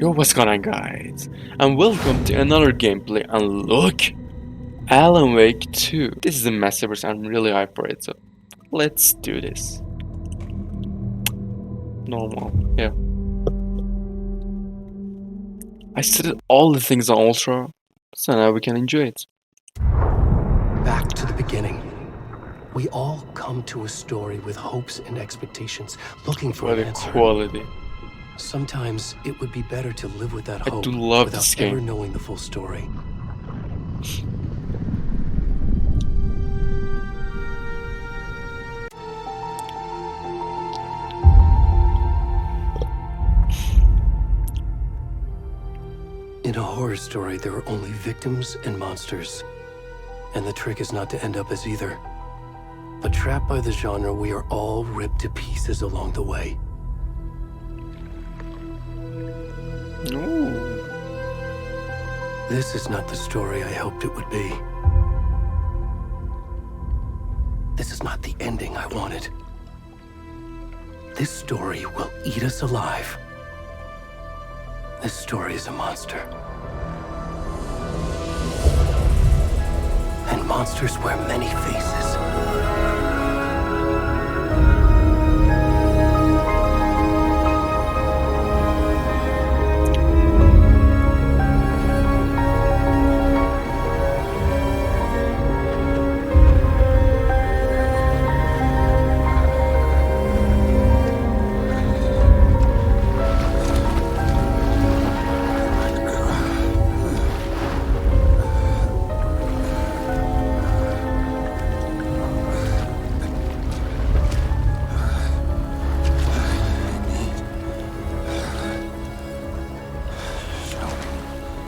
Yo, what's going on, guys? And welcome to another gameplay. And look, Alan Wake 2. This is a masterpiece. I'm really hyped for it. So let's do this. Normal, yeah. I set all the things on ultra, so now we can enjoy it. Back to the beginning. We all come to a story with hopes and expectations, looking for What an a answer. quality. Sometimes it would be better to live with that I hope do love without this ever game. knowing the full story. In a horror story, there are only victims and monsters. And the trick is not to end up as either. But trapped by the genre, we are all ripped to pieces along the way. Ooh. This is not the story I hoped it would be. This is not the ending I wanted. This story will eat us alive. This story is a monster. And monsters wear many faces.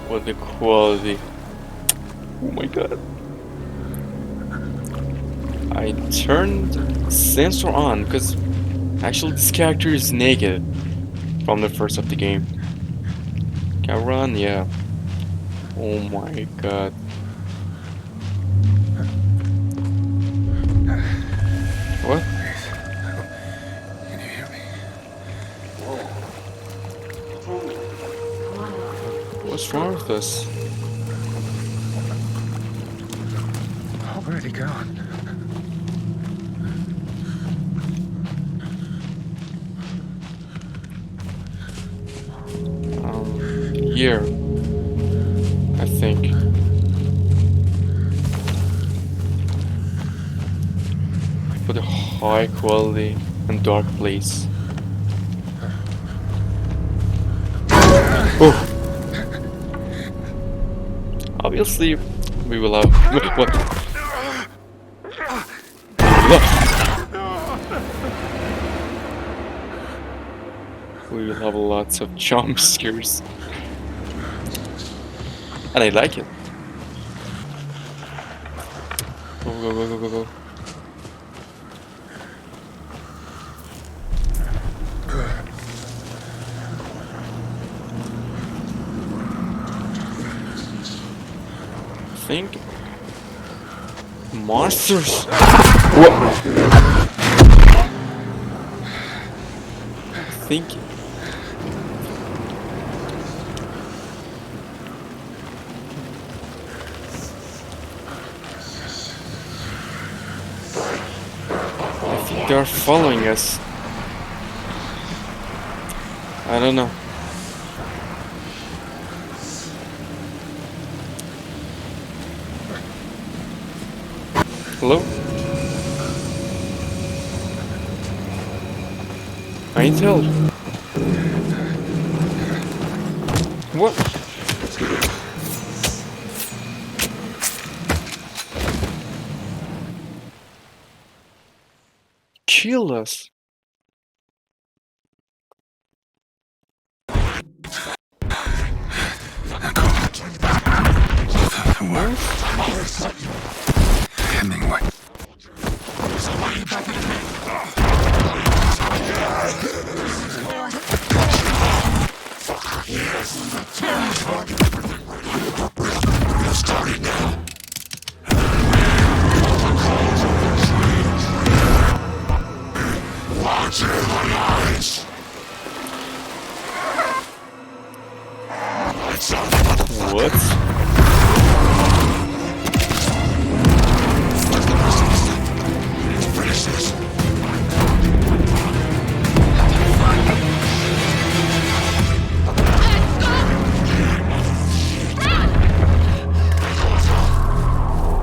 What a quality. Oh my god. I turned sensor on because actually this character is naked from the first of the game. Can run, yeah. Oh my god. What? Can you hear me? What's wrong with us? Where'd he gone? Here. I think. For the high quality and dark place. Oh! Obviously, we will have. What? We will have lots of jump scares. And I like it. Go, go, go, go, go, go. I think monsters. What? I think. They're following us. I don't know. Hello? I ain't tell. What? Kill us. Hemingway. What? Finish this.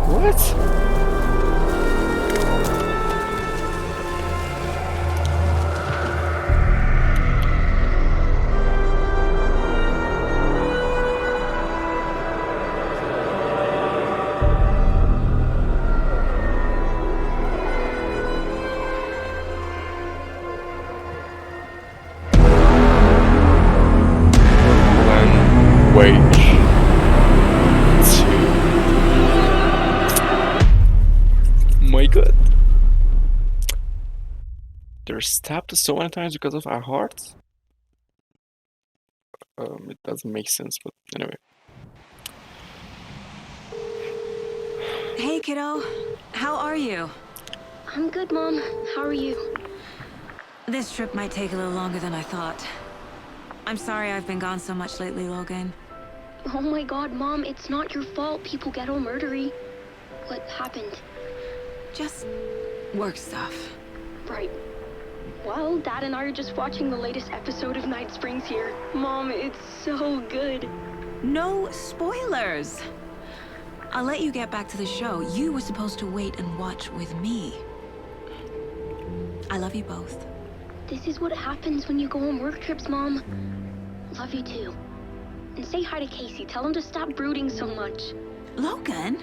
What? One wait. Two. My god. They're stabbed so many times because of our hearts? It doesn't make sense, but anyway. Hey, kiddo. How are you? I'm good, Mom. How are you? This trip might take a little longer than I thought. I'm sorry I've been gone so much lately, Logan. Oh my god, Mom, it's not your fault people get all murdery. What happened? Just work stuff. Right. Well, Dad and I are just watching the latest episode of Night Springs here. Mom, it's so good. No spoilers! I'll let you get back to the show. You were supposed to wait and watch with me. I love you both. This is what happens when you go on work trips, Mom. Love you too. And say hi to Casey. Tell him to stop brooding so much. Logan?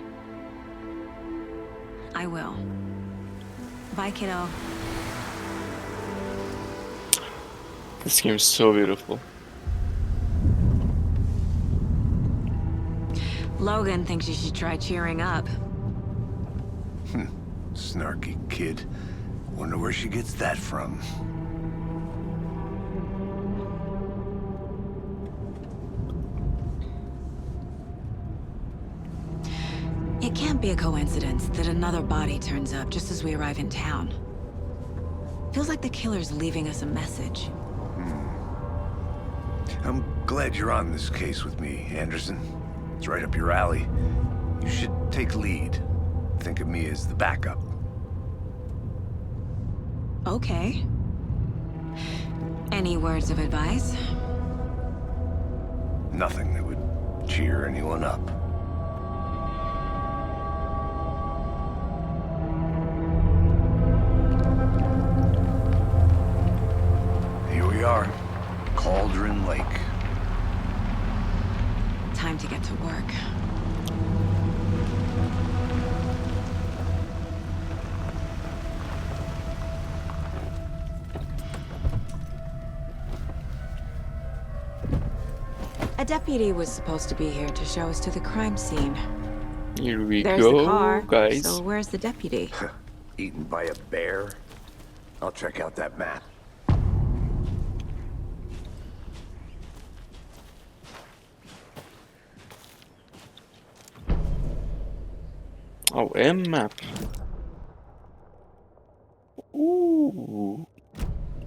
I will. Bye, kiddo. This game is so beautiful. Logan thinks you should try cheering up. Snarky kid. Wonder where she gets that from. It can't be a coincidence that another body turns up just as we arrive in town. Feels like the killer's leaving us a message. I'm glad you're on this case with me, Anderson. It's right up your alley. You should take lead. Think of me as the backup. Okay. Any words of advice? Nothing that would cheer anyone up. Here we are. Cauldron Lake. Time to get to work. A deputy was supposed to be here to show us to the crime scene. Here we There's go, the car, guys. so where's the deputy? Eaten by a bear? I'll check out that map. Oh, M map. Ooh.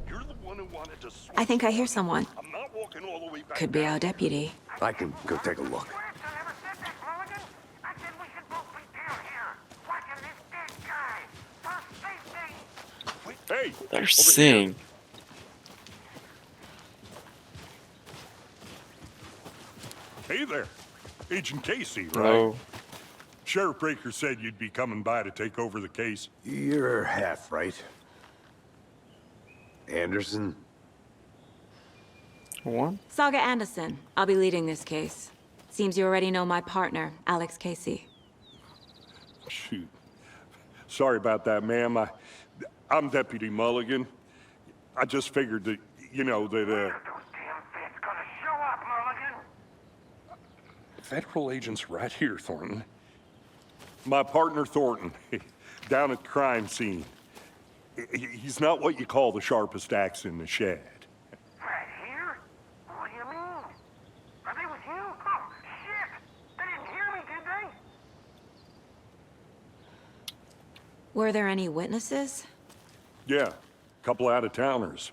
You're the one who wanted to swim. I think I hear someone. I'm not walking all the way back. Could be our deputy. I can go take a look. Hey, They're over singing. here. Hey there, Agent Casey, right? Oh, Sheriff Breaker said you'd be coming by to take over the case. You're half right. Anderson? what? Saga Anderson. I'll be leading this case. Seems you already know my partner, Alex Casey. Shoot. Sorry about that, ma'am. I'm Deputy Mulligan. I just figured that, you know, that, Federal agents right here, Thornton. My partner, Thornton, down at the crime scene. He's not what you call the sharpest axe in the shed. Right here? What do you mean? Are they with you? Oh, shit! They didn't hear me, did they? Were there any witnesses? Yeah, a couple out-of-towners.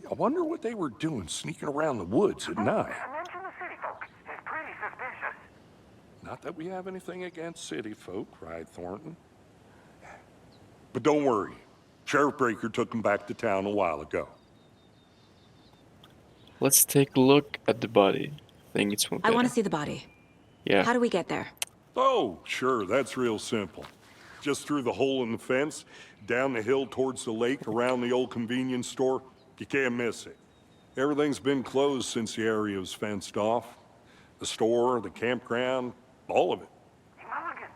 I wonder what they were doing sneaking around the woods at night. I mentioned the city folk. It's pretty Not that we have anything against city folk, right, Thornton? But don't worry. Sheriff Breaker took him back to town a while ago. Let's take a look at the body. I think it's one I want better. to see the body. Yeah. How do we get there? Oh, sure, that's real simple. Just through the hole in the fence, down the hill towards the lake, around the old convenience store. You can't miss it. Everything's been closed since the area was fenced off. The store, the campground, all of it. Hey, Mulligan,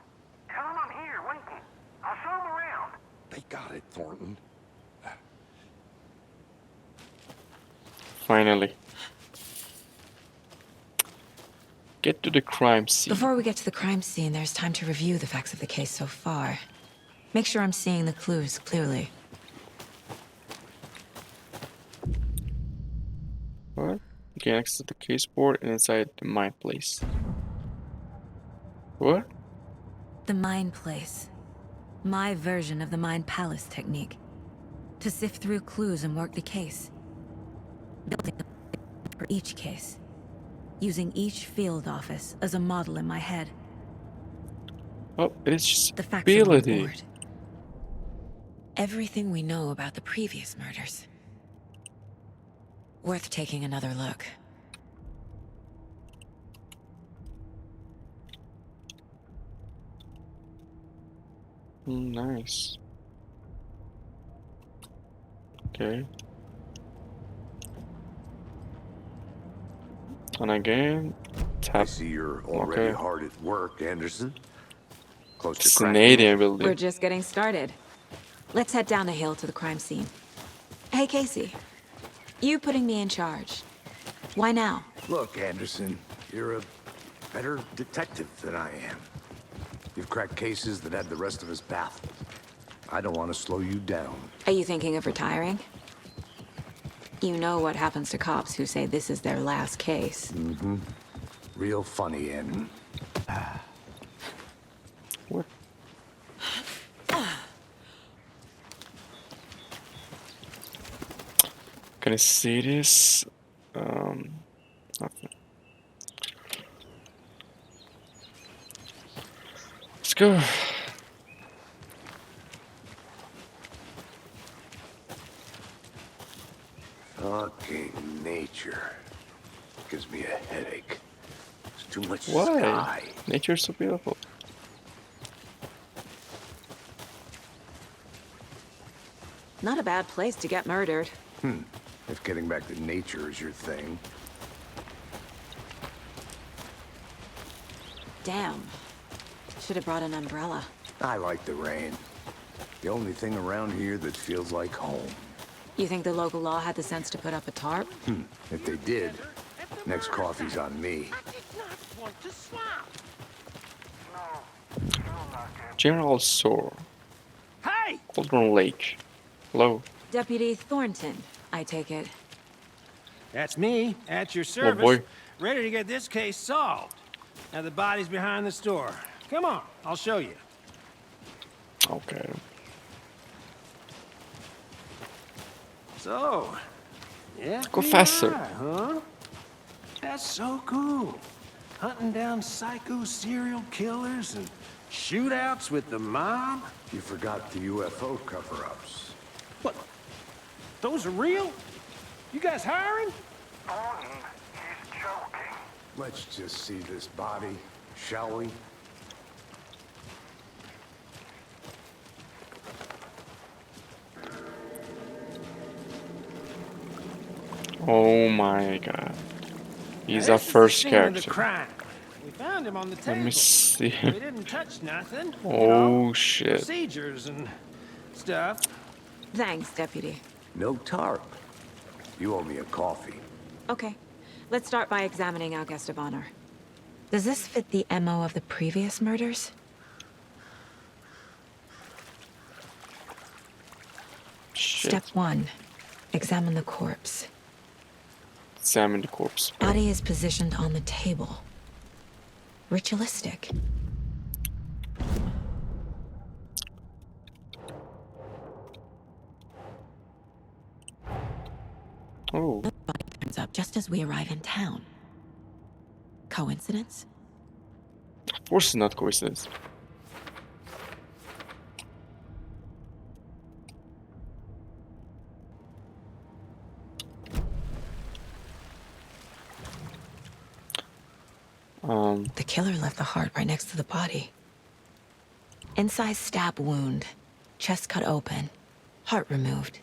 tell him I'm here waiting. I'll show him around. They got it, Thornton. Finally. Get to the crime scene. Before we get to the crime scene, there's time to review the facts of the case so far. Make sure I'm seeing the clues clearly. What? Gain access to the case board and inside the mine place. What? The Mind Place. My version of the Mind Palace technique. To sift through clues and work the case. Building for each case. Using each field office as a model in my head. Oh, it's just The facts are on ability. board. Everything we know about the previous murders. Worth taking another look. Nice. Okay. And again, I tap. see you're already Okay. hard at work, Anderson. Close to It's an cracking. alien We're building. just getting started. Let's head down the hill to the crime scene. Hey, Casey. You putting me in charge. Why now? Look, Anderson, you're a better detective than I am. You've cracked cases that had the rest of us baffled. I don't want to slow you down. Are you thinking of retiring? You know what happens to cops who say this is their last case. Real funny, and What? Can I see this? Nothing. Let's go. fucking nature gives me a headache. There's too much Why? sky. Nature's so beautiful. Not a bad place to get murdered. If getting back to nature is your thing. Damn. Should have brought an umbrella. I like the rain. The only thing around here that feels like home. You think the local law had the sense to put up a tarp? If they did, next coffee's on me. I did not want to swap. No, not good. General Sore. Hey! Cauldron Lake. Hello. Deputy Thornton, I take it. That's me, at your Oh service, boy. ready to get this case solved. Now the body's behind the store. Come on, I'll show you. Okay. So, yeah, Go faster. huh? That's so cool. Hunting down psycho serial killers and shootouts with the mob. You forgot the UFO cover-ups. What? Those are real? You guys hiring? Thornton, he's joking. Let's just see this body, shall we? Oh my god. He's Now, our this is the first scene of the character. crime. We found him on the table. Let me see. We didn't touch nothing. you Oh know, shit. Procedures and stuff. Thanks, Deputy. No tarp. You owe me a coffee. Okay. Let's start by examining our guest of honor. Does this fit the MO of the previous murders? Shit. Step 1. Examine the corpse. Examine the corpse. Body is positioned on the table. Ritualistic. Oh. Body turns up just as we arrive in town. Coincidence? Of course, it's not coincidence. The killer left the heart right next to the body. Inside stab wound, chest cut open, heart removed.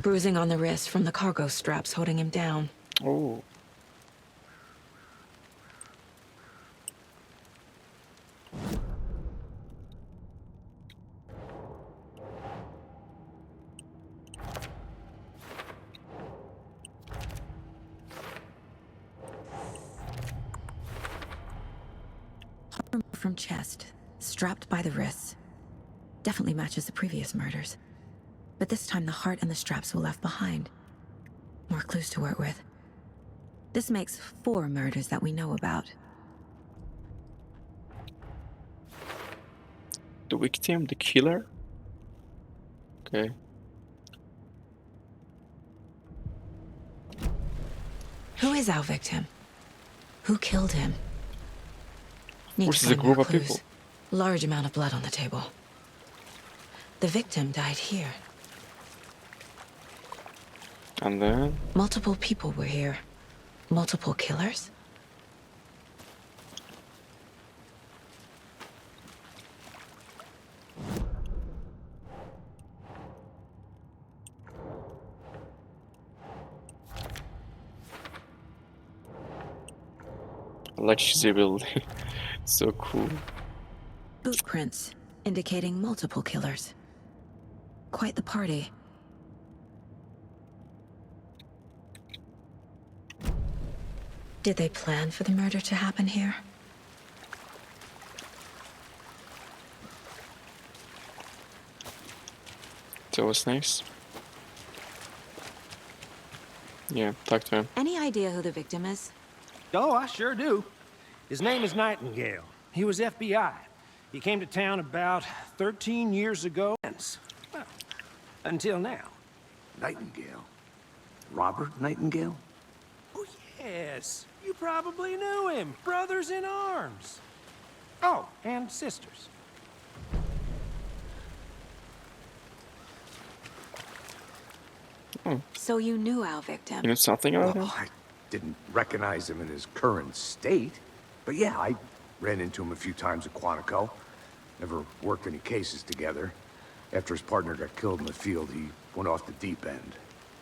Bruising on the wrist from the cargo straps holding him down. Oh. From chest, strapped by the wrists. Definitely matches the previous murders. But this time the heart and the straps were left behind. More clues to work with. This makes 4 murders that we know about. The victim, the killer? Okay. Who is our victim? Who killed him? Need Which to is a find group more of clues. people. Large amount of blood on the table. The victim died here. And then... Multiple people were here. Multiple killers? I like his ability. So cool. Boot prints, indicating multiple killers. Quite the party. Did they plan for the murder to happen here? That was nice. Yeah, talk to him. Any idea who the victim is? Oh, I sure do. His name is Nightingale. He was FBI. He came to town about 13 years ago. Well, until now. Nightingale? Robert Nightingale? Oh, yes. You probably knew him. Brothers in arms. Oh, and sisters. So you knew our victim. You know something about him? Well, I didn't recognize him in his current state. But yeah, I ran into him a few times at Quantico. Never worked any cases together. After his partner got killed in the field, he went off the deep end.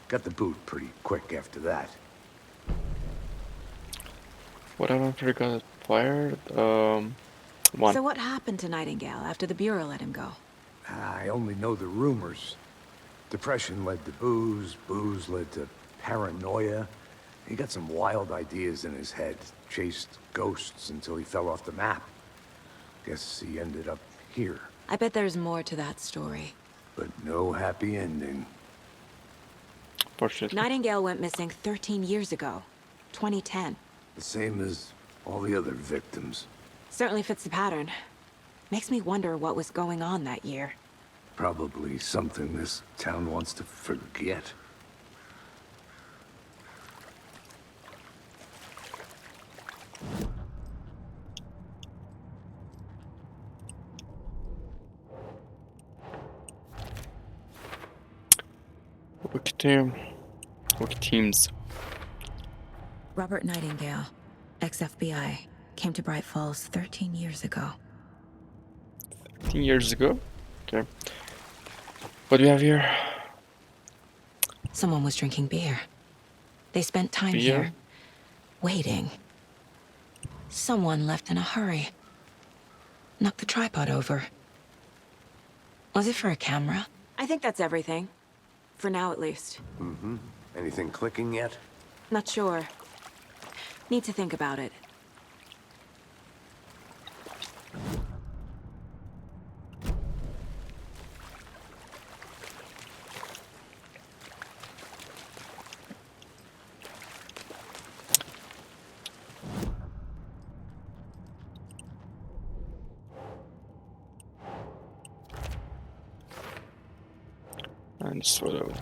Got the boot pretty quick after that. What happened after he got fired? One. So what happened to Nightingale after the Bureau let him go? I only know the rumors. Depression led to booze, booze led to paranoia. He got some wild ideas in his head, chased ghosts until he fell off the map. Guess he ended up here, I bet there's more to that story. but no happy ending. Fortunately. Nightingale went missing 13 years ago. 2010. The same as all the other victims. Certainly fits the pattern. Makes me wonder what was going on that year. Probably something this town wants to forget. Victims. Robert Nightingale, ex-FBI, came to Bright Falls 13 years ago. 15 years ago. Okay. What do we have here? Someone was drinking beer. They spent time Beer? here, waiting. Someone left in a hurry. Knocked the tripod over. Was it for a camera? I think that's everything. For now, at least. Mm-hmm. Anything clicking yet? Not sure. Need to think about it. And sort of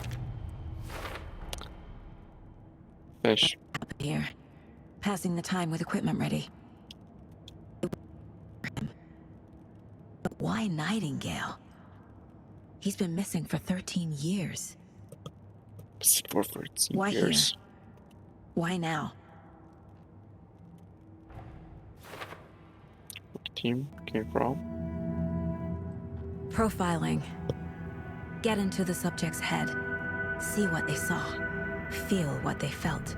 fish. Here. Passing the time with equipment ready. why Nightingale? He's been missing for 13 years. For 13 Why years. here? Why now? Where the team came from. Profiling. Get into the subject's head. See what they saw. Feel what they felt.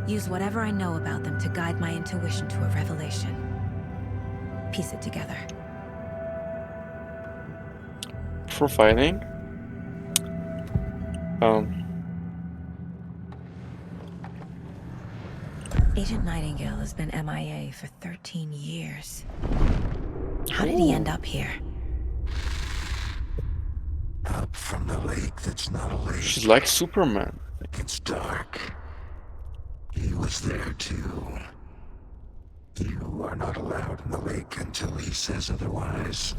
Use whatever I know about them to guide my intuition to a revelation. Piece it together. Profiling. Agent Nightingale has been MIA for 13 years. How did he end up here? Up from the lake that's not a lake. She's like Superman. It's dark. He was there too. You are not allowed in the lake until he says otherwise.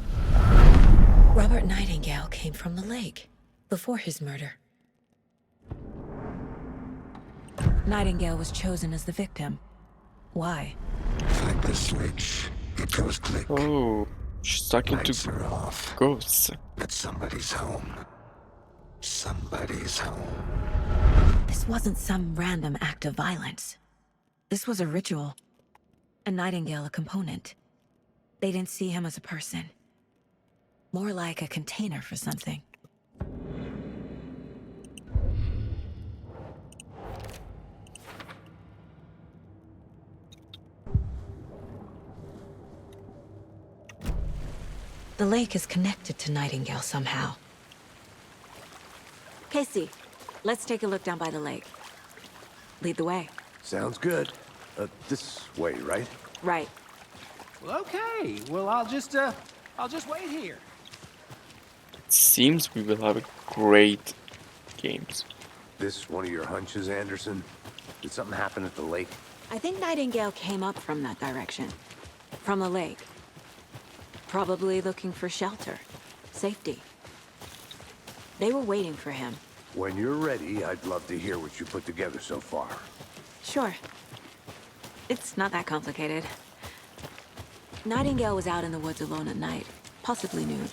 Robert Nightingale came from the lake before his murder. Nightingale was chosen as the victim. Why? Flip the switch. It goes click. Oh, she's stuck into Lights are off. ghosts. But somebody's home. Somebody's home. This wasn't some random act of violence. This was a ritual. And Nightingale a component. They didn't see him as a person. More like a container for something. The lake is connected to Nightingale somehow. Casey, let's take a look down by the lake. Lead the way. Sounds good. This way, right? Right. Well, okay. Well, I'll just wait here. It seems we will have a great games. This one of your hunches, Anderson? Did something happen at the lake? I think Nightingale came up from that direction. From the lake. Probably looking for shelter. Safety. They were waiting for him. When you're ready, I'd love to hear what you put together so far. Sure. It's not that complicated. Nightingale was out in the woods alone at night. Possibly nude.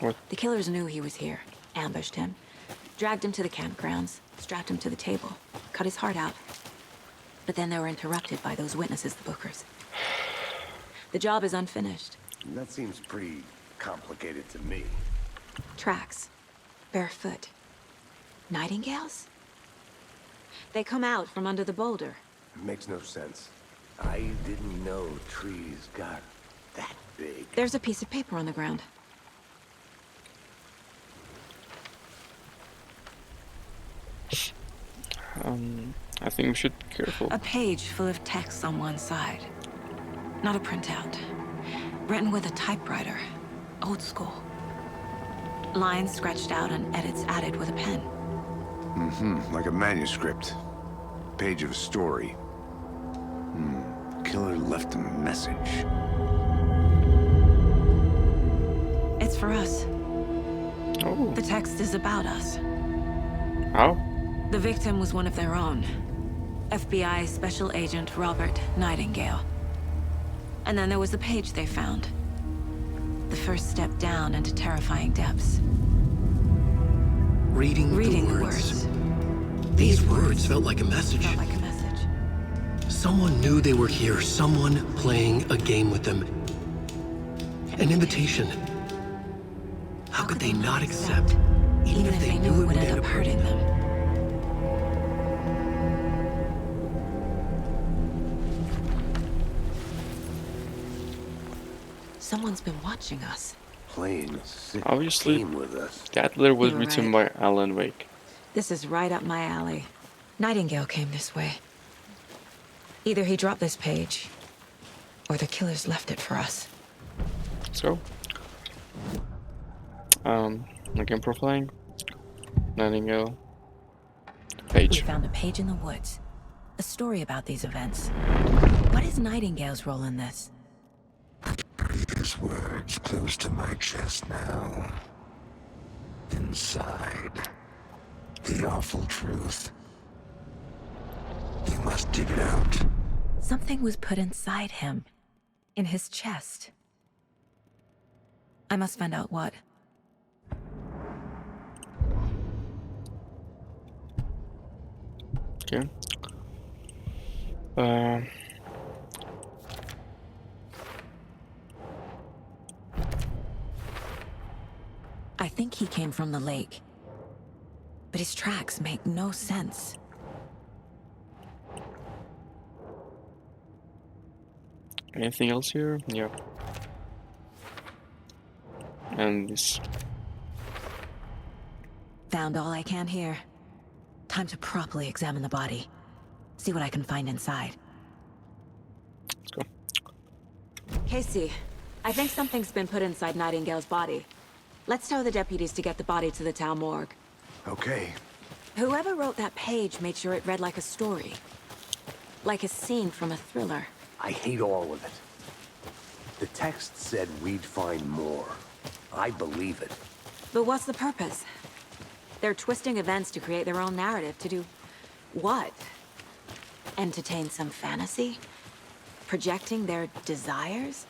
What? The killers knew he was here. Ambushed him. Dragged him to the campgrounds. Strapped him to the table. Cut his heart out. But then they were interrupted by those witnesses, the Bookers. The job is unfinished. That seems pretty complicated to me. Tracks. Barefoot. Nightingales? They come out from under the boulder. It makes no sense. I didn't know trees got that big. There's a piece of paper on the ground. I think we should be careful. A page full of text on one side. Not a printout. Written with a typewriter. Old school. Lines scratched out and edits added with a pen. Like a manuscript. Page of a story. Killer left a message. It's for us. Oh, The text is about us. how? The victim was one of their own. FBI Special Agent Robert Nightingale. And then there was the page they found. The first step down into terrifying depths. Reading Reading the words. These words felt like a message. Felt like a message. Someone knew they were here. Someone playing a game with them. An invitation. How could they not accept, even if they knew it would end up hurting them? Someone's been watching us. Playing a sick Obviously. game with us. That letter was You were written right. by Alan Wake. This is right up my alley. Nightingale came this way. Either he dropped this page, or the killers left it for us. So, again, profiling. Nightingale. We Page. found a page in the woods. A story about these events. What is Nightingale's role in this? His words close to my chest now. Inside. The awful truth. You must dig it out. Something was put inside him. In his chest. I must find out what. Okay. Um. I think he came from the lake. But his tracks make no sense. Anything else here? Yeah. And this. Found all I can here. Time to properly examine the body. See what I can find inside. Let's go. Casey, I think something's been put inside Nightingale's body. Let's tell the deputies to get the body to the town morgue. Okay. Whoever wrote that page made sure it read like a story. Like a scene from a thriller. I hate all of it. The text said we'd find more. I believe it. But what's the purpose? They're twisting events to create their own narrative. To do what? Entertain some fantasy? Projecting their desires?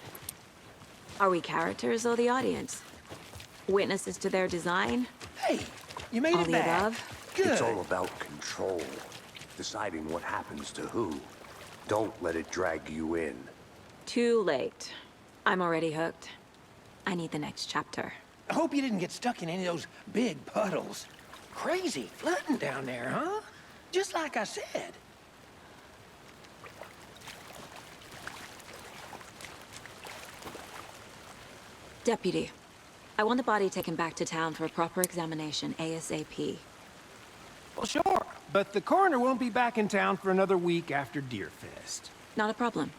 Are we characters or the audience? Witnesses to their design? Hey, you made All it the back. above? Good. It's all about control. Deciding what happens to who. Don't let it drag you in. Too late. I'm already hooked. I need the next chapter. I hope you didn't get stuck in any of those big puddles. Crazy flooding down there, huh? Just like I said. Deputy, I want the body taken back to town for a proper examination ASAP. Well, sure. But the coroner won't be back in town for another week after Deerfest. Not a problem.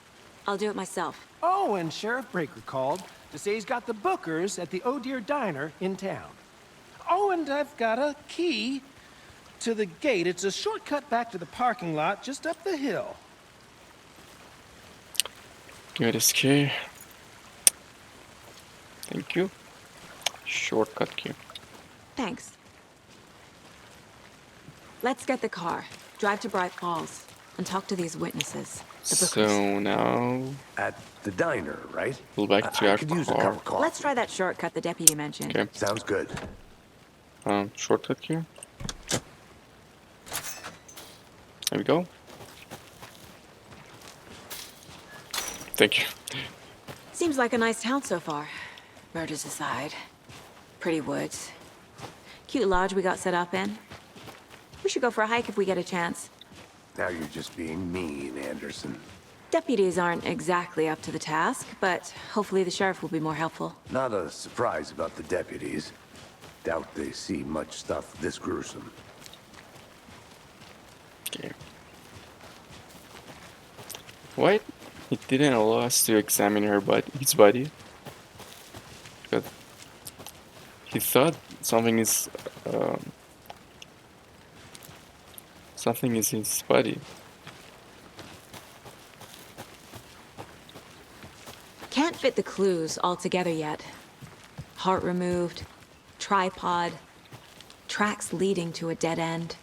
I'll do it myself. Oh, and Sheriff Breaker called to say he's got the bookers at the Oh Dear Diner in town. Oh, and I've got a key to the gate. It's a shortcut back to the parking lot just up the hill. Give this key. Thank you. Shortcut key. Thanks. Let's get the car, drive to Bright Falls, and talk to these witnesses. The bookers. So now At the diner, right? we'll back to I our could use a cup car. of coffee. Let's try that shortcut the deputy mentioned. Okay. Sounds good. Shortcut here. There we go. Thank you. Seems like a nice town so far. Murders aside. Pretty woods. Cute lodge we got set up in. We should go for a hike if we get a chance. Now you're just being mean, Anderson. Deputies aren't exactly up to the task, but hopefully the sheriff will be more helpful. Not a surprise about the deputies. Doubt they see much stuff this gruesome. Okay. Why he didn't allow us to examine his body? Because he thought something is in his body. Can't fit the clues all together yet. Heart removed, tripod, tracks leading to a dead end.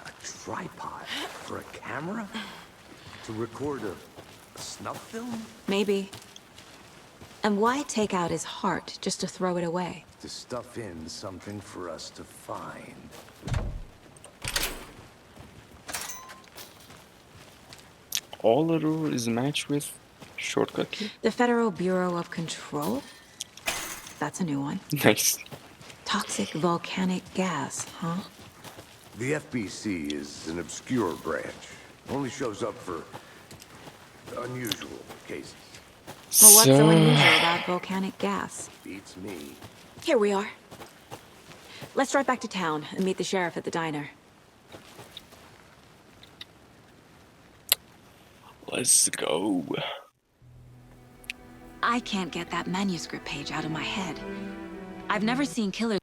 A tripod for a camera? To record a snuff film? Maybe. And why take out his heart just to throw it away? To stuff in something for us to find. All other is matched with shortcut key. The Federal Bureau of Control? That's a new one. Nice. Toxic volcanic gas, huh? The FBC is an obscure branch. Only shows up for unusual cases. Well, what's so unusual about volcanic gas? Beats me. Here we are. Let's drive back to town and meet the sheriff at the diner. Let's go. I can't get that manuscript page out of my head. I've never seen killers.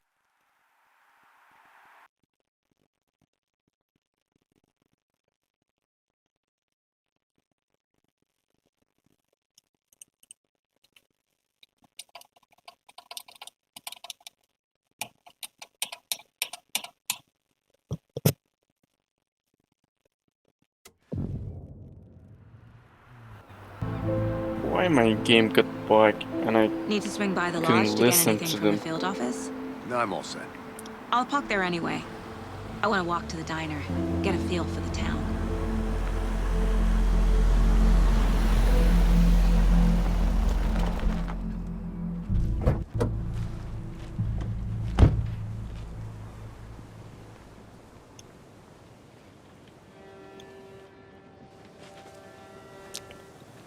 Why my game got bugged and I Need to swing by the couldn't lodge to get listen anything to from the them? field office? No, I'm all set. I'll park there anyway. I want to walk to the diner, get a feel for the town.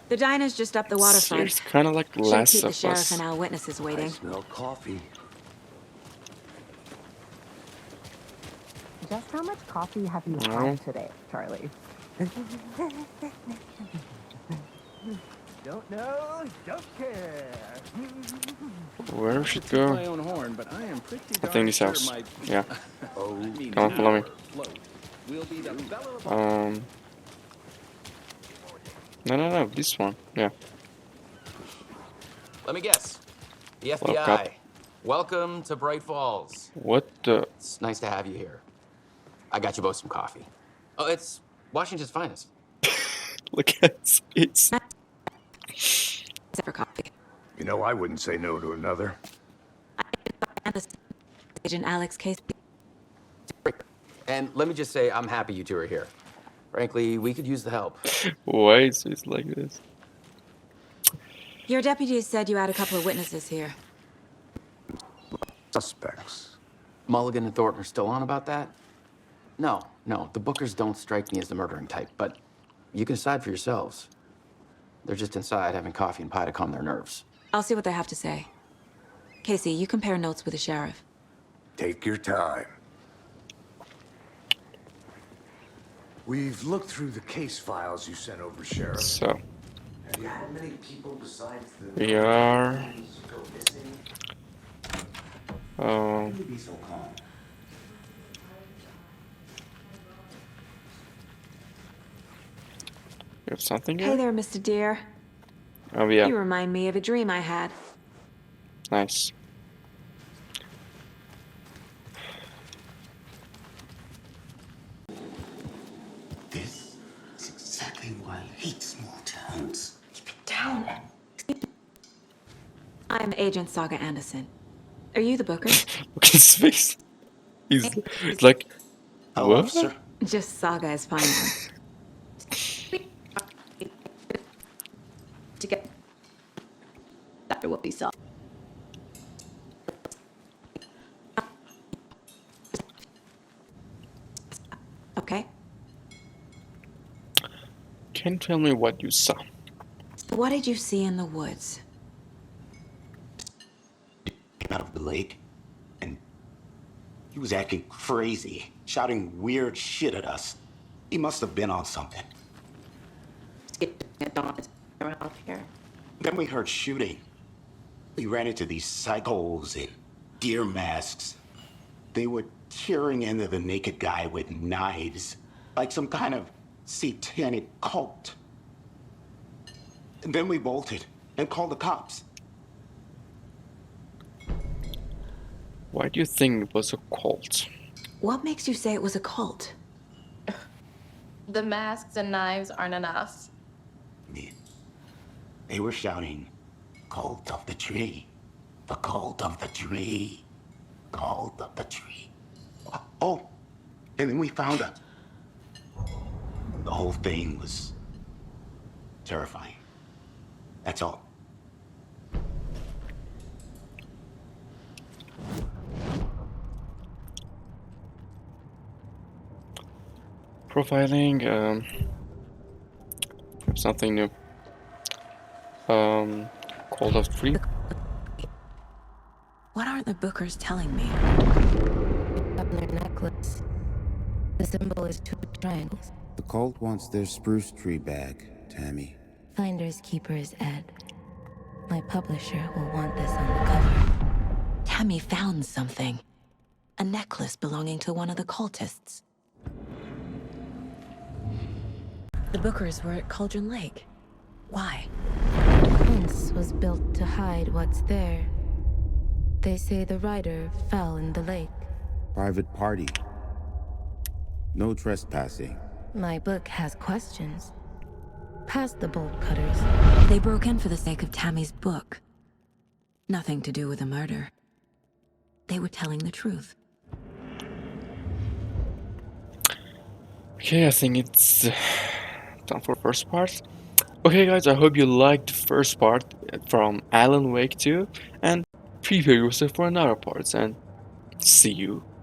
The diner's just up the waterfront. It's kind of like Should Last keep the of sheriff Us. and our witnesses I waiting. smell coffee. Just how much coffee have you No. had today, Charlie? Don't know, don't care. Where should To my go? own horn, but I am pretty I darn think this sure house. my Yeah. Oh, Come on, follow me. float will be the belle of the No, this one. Yeah. Let me guess. The Well, FBI. cop. Welcome to Bright Falls. What the? It's nice to have you here. I got you both some coffee. Oh, it's Washington's finest. Look at his face. Except for coffee. you know, I wouldn't say no to another. Agent Alex Case. And let me just say, I'm happy you two are here. Frankly, we could use the help. Why is it like this? Your deputies said you had a couple of witnesses here. Suspects. Mulligan and Thornton are still on about that? No, the Bookers don't strike me as the murdering type, but you can decide for yourselves. They're just inside having coffee and pie to calm their nerves. I'll see what they have to say. Casey, you compare notes with the sheriff. Take your time. We've looked through the case files you sent over, Sheriff. So Have you had many people besides the... we are. go missing? Be so calm. You have something Hey here? there, Mr. Deer. Oh yeah. You remind me of a dream I had. Nice. This is exactly why I hate small towns. Down. I'm Agent Saga Anderson. Are you the booker? Look at his face. He's like, Hello, what? officer. Just Saga is fine. To get after what we saw. Okay. Can you tell me what you saw? What did you see in the woods? Came out of the lake, and he was acting crazy, shouting weird shit at us. He must have been on something. Around here. Then we heard shooting. We ran into these psychos in deer masks. They were tearing into the naked guy with knives, like some kind of satanic cult. And then we bolted and called the cops. Why do you think it was a cult? What makes you say it was a cult? The masks and knives aren't enough. Yeah. They were shouting, "Cult of the tree, the cult of the tree, cult of the tree." Oh, and then we found her. The whole thing was terrifying. That's all. Profiling, something new. Called of Free. What aren't the bookers telling me? On their necklace, the symbol is 2 triangles. The cult wants their spruce tree back, Tammy. Finders keepers, Ed. My publisher will want this on the cover. Tammy found something. A necklace belonging to one of the cultists. The bookers were at Cauldron Lake. Why? Once was built to hide what's there. They say the rider fell in the lake. Private party. No trespassing. My book has questions. past the bolt cutters. They broke in for the sake of Tammy's book. Nothing to do with the murder. They were telling the truth. Okay, I think it's done for the first part. Okay guys, I hope you liked the first part from Alan Wake 2 and prepare yourself for another part, and see you